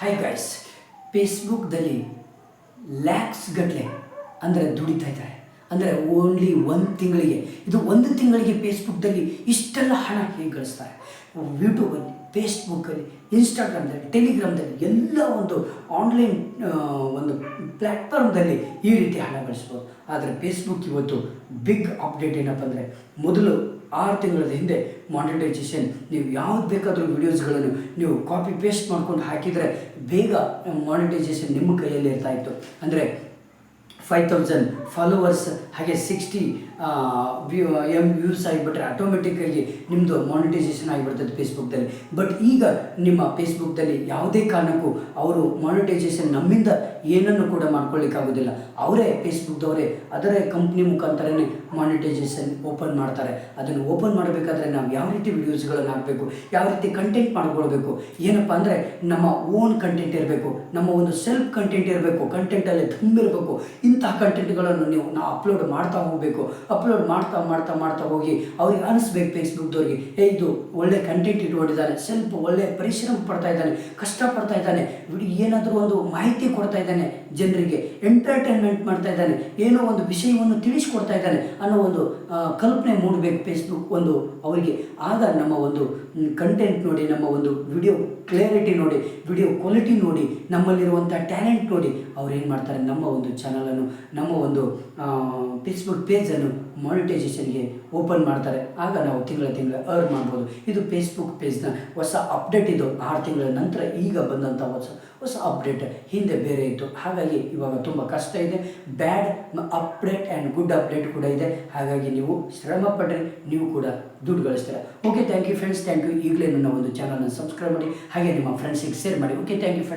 Hi guys, ಫೇಸ್ಬುಕ್ದಲ್ಲಿ lakhs ಗಟ್ಟಲೆ ಅಂದರೆ ದುಡಿತಾ ಇದ್ದಾರೆ. ಅಂದರೆ ಓನ್ಲಿ ಒಂದು ತಿಂಗಳಿಗೆ ಫೇಸ್ಬುಕ್ದಲ್ಲಿ ಇಷ್ಟೆಲ್ಲ ಹಣ ಹೇಗೆ ಗಳಿಸ್ತಾರೆ. ಯೂಟ್ಯೂಬಲ್ಲಿ, ಫೇಸ್ಬುಕ್ಕಲ್ಲಿ, ಇನ್ಸ್ಟಾಗ್ರಾಮ್ದಲ್ಲಿ, ಟೆಲಿಗ್ರಾಮ್ದಲ್ಲಿ ಎಲ್ಲ ಒಂದು ಆನ್ಲೈನ್ ಒಂದು ಪ್ಲ್ಯಾಟ್ಫಾರ್ಮ್ದಲ್ಲಿ ಈ ರೀತಿ ಹಣ ಗಳಿಸ್ಬೋದು. ಆದರೆ ಫೇಸ್ಬುಕ್ ಇವತ್ತು ಬಿಗ್ ಅಪ್ಡೇಟ್ ಏನಪ್ಪ ಅಂದರೆ, ಮೊದಲು 6 ತಿಂಗಳ ಹಿಂದೆ ಮಾನಿಟೈಸೇಷನ್ ನೀವು ಯಾವ್ದು ಬೇಕಾದರೂ ವೀಡಿಯೋಸ್ಗಳನ್ನು ನೀವು ಕಾಪಿ ಪೇಸ್ಟ್ ಮಾಡ್ಕೊಂಡು ಹಾಕಿದರೆ ಬೇಗ ಮಾನಿಟೈಸೇಷನ್ ನಿಮ್ಮ ಕೈಯಲ್ಲಿ ಇರ್ತಾಯಿತ್ತು. ಅಂದರೆ 5000 ಫಾಲೋವರ್ಸ್ ಹಾಗೆ 60 ವ್ಯೂಸ್ ಆಗಿಬಿಟ್ರೆ ಆಟೋಮೆಟಿಕ್ಕಾಗಿ ನಿಮ್ಮದು ಮಾನಿಟೈಸೇಷನ್ ಆಗಿಬಿಡ್ತದೆ ಫೇಸ್ಬುಕ್ದಲ್ಲಿ. ಬಟ್ ಈಗ ನಿಮ್ಮ ಫೇಸ್ಬುಕ್ದಲ್ಲಿ ಯಾವುದೇ ಕಾರಣಕ್ಕೂ ಅವರು ಮಾನಿಟೈಸೇಷನ್ ನಮ್ಮಿಂದ ಏನನ್ನು ಕೂಡ ಮಾಡ್ಕೊಳ್ಳಿಕ್ಕಾಗೋದಿಲ್ಲ. ಅವರೇ ಫೇಸ್ಬುಕ್ದವರೇ ಅದರ ಕಂಪ್ನಿ ಮುಖಾಂತರನೇ ಮಾನಿಟೈಸೇಷನ್ ಓಪನ್ ಮಾಡ್ತಾರೆ. ಅದನ್ನು ಓಪನ್ ಮಾಡಬೇಕಾದ್ರೆ ನಾವು ಯಾವ ರೀತಿ ವೀಡಿಯೋಸ್ಗಳನ್ನು ಹಾಕಬೇಕು, ಯಾವ ರೀತಿ ಕಂಟೆಂಟ್ ಮಾಡ್ಕೊಳ್ಬೇಕು, ಏನಪ್ಪ ಅಂದರೆ ನಮ್ಮ ಓನ್ ಕಂಟೆಂಟ್ ಇರಬೇಕು, ನಮ್ಮ ಒಂದು ಸೆಲ್ಫ್ ಕಂಟೆಂಟ್ ಇರಬೇಕು, ಕಂಟೆಂಟಲ್ಲಿ ತುಂಬಿರಬೇಕು. ಇಂತಹ ಕಂಟೆಂಟ್ಗಳನ್ನು ನಾವು ಅಪ್ಲೋಡ್ ಮಾಡ್ತಾ ಹೋಗಬೇಕು. ಅಪ್ಲೋಡ್ ಮಾಡ್ತಾ ಹೋಗಿ ಅವ್ರಿಗೆ ಅನಿಸ್ಬೇಕು ಫೇಸ್ಬುಕ್ದವ್ರಿಗೆ, ಇದು ಒಳ್ಳೆ ಕಂಟೆಂಟ್ ಇಟ್ಕೊಂಡಿದ್ದಾನೆ, ಸ್ವಲ್ಪ ಒಳ್ಳೆ ಪರಿಶ್ರಮ ಪಡ್ತಾ ಇದ್ದಾನೆ, ಕಷ್ಟಪಡ್ತಾ ಇದ್ದಾನೆ, ಏನಾದರೂ ಒಂದು ಮಾಹಿತಿ ಕೊಡ್ತಾ ಇದ್ದಾನೆ, ಜನರಿಗೆ ಎಂಟರ್ಟೈನ್ಮೆಂಟ್ ಮಾಡ್ತಾ ಇದ್ದಾನೆ, ಏನೋ ಒಂದು ವಿಷಯವನ್ನು ತಿಳಿಸ್ಕೊಡ್ತಾ ಇದ್ದಾನೆ ಅನ್ನೋ ಒಂದು ಕಲ್ಪನೆ ಮೂಡಬೇಕು ಫೇಸ್ಬುಕ್ ಒಂದು ಅವರಿಗೆ. ಆಗ ನಮ್ಮ ಒಂದು ಕಂಟೆಂಟ್ ನೋಡಿ, ನಮ್ಮ ಒಂದು ವಿಡಿಯೋ ಕ್ಲಿಯರಿಟಿ ನೋಡಿ, ವಿಡಿಯೋ ಕ್ವಾಲಿಟಿ ನೋಡಿ, ನಮ್ಮಲ್ಲಿರುವಂಥ ಟ್ಯಾಲೆಂಟ್ ನೋಡಿ ಅವ್ರು ಏನು ಮಾಡ್ತಾರೆ, ನಮ್ಮ ಒಂದು ಚಾನಲನ್ನು, ನಮ್ಮ ಒಂದು ಫೇಸ್ಬುಕ್ ಪೇಜನ್ನು ಮಾನಿಟೈಸೇಷನ್ಗೆ ಓಪನ್ ಮಾಡ್ತಾರೆ. ಆಗ ನಾವು ತಿಂಗಳ ಅರ್ನ್ ಮಾಡ್ಬೋದು. ಇದು ಫೇಸ್ಬುಕ್ ಪೇಜ್ನ ಹೊಸ ಅಪ್ಡೇಟ್. ಇದು 6 ತಿಂಗಳ ನಂತರ ಈಗ ಬಂದಂಥ ಹೊಸ ಅಪ್ಡೇಟ್. ಹಿಂದೆ ಬೇರೆ ಇತ್ತು. ಹಾಗಾಗಿ ಇವಾಗ ತುಂಬ ಕಷ್ಟ ಇದೆ. Bad update and good update ಕೂಡ ಇದೆ. ಹಾಗಾಗಿ ನೀವು ಶ್ರಮ ಪಟ್ಟರೆ ನೀವು ಕೂಡ ದುಡ್ಡು ಗಳಿಸ್ತೀರ. Okay, thank you friends, thank you. ಈಗಲೇ ನನ್ನ ಒಂದು ಚಾನಲ್ನ ಸಬ್ಸ್ಕ್ರೈಬ್ ಮಾಡಿ, ಹಾಗೆ ನಿಮ್ಮ ಫ್ರೆಂಡ್ಸಿಗೆ ಶೇರ್ ಮಾಡಿ. Okay, thank you friends.